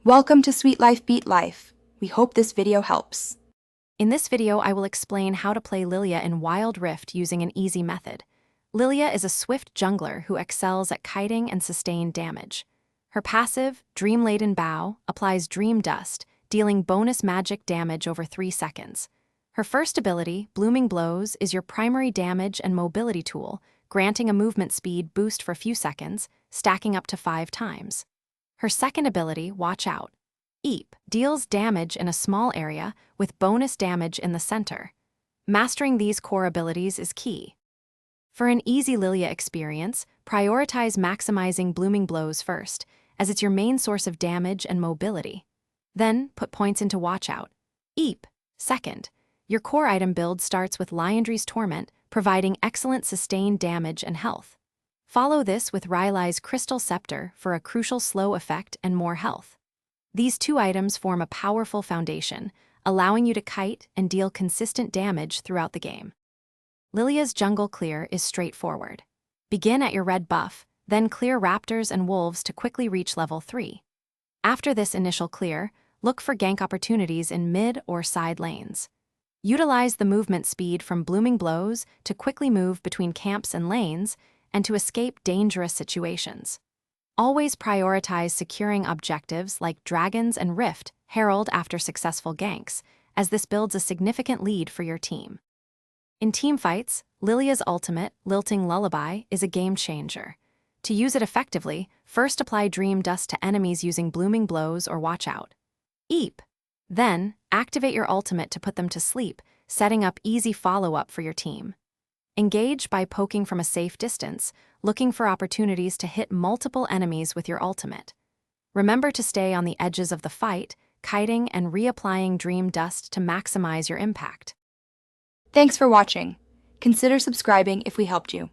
Welcome to Sweet Life Beat Life. We hope this video helps. In this video, I will explain how to play Lilia in Wild Rift using an easy method. Lilia is a swift jungler who excels at kiting and sustained damage. Her passive, Dream-Laden Bow, applies Dream Dust, dealing bonus magic damage over 3 seconds. Her first ability, Blooming Blows, is your primary damage and mobility tool, granting a movement speed boost for a few seconds, stacking up to 5 times. Her second ability, Watch Out, Eep, deals damage in a small area with bonus damage in the center. Mastering these core abilities is key. For an easy Lilia experience, prioritize maximizing Blooming Blows first, as it's your main source of damage and mobility. Then, put points into Watch Out, Eep, second. Your core item build starts with Liandry's Torment, providing excellent sustained damage and health. Follow this with Rylai's Crystal Scepter for a crucial slow effect and more health. These two items form a powerful foundation, allowing you to kite and deal consistent damage throughout the game. Lilia's jungle clear is straightforward. Begin at your red buff, then clear raptors and wolves to quickly reach level 3. After this initial clear, look for gank opportunities in mid or side lanes. Utilize the movement speed from Blooming Blows to quickly move between camps and lanes, and to escape dangerous situations. Always prioritize securing objectives like dragons and Rift Herald after successful ganks, as this builds a significant lead for your team. In teamfights, Lilia's ultimate, Lilting Lullaby, is a game changer. To use it effectively, first apply Dream Dust to enemies using Blooming Blows or Watch Out, Eep. Then, activate your ultimate to put them to sleep, setting up easy follow-up for your team. Engage by poking from a safe distance, looking for opportunities to hit multiple enemies with your ultimate. Remember to stay on the edges of the fight, kiting and reapplying Dream Dust to maximize your impact. Thanks for watching. Consider subscribing if we helped you.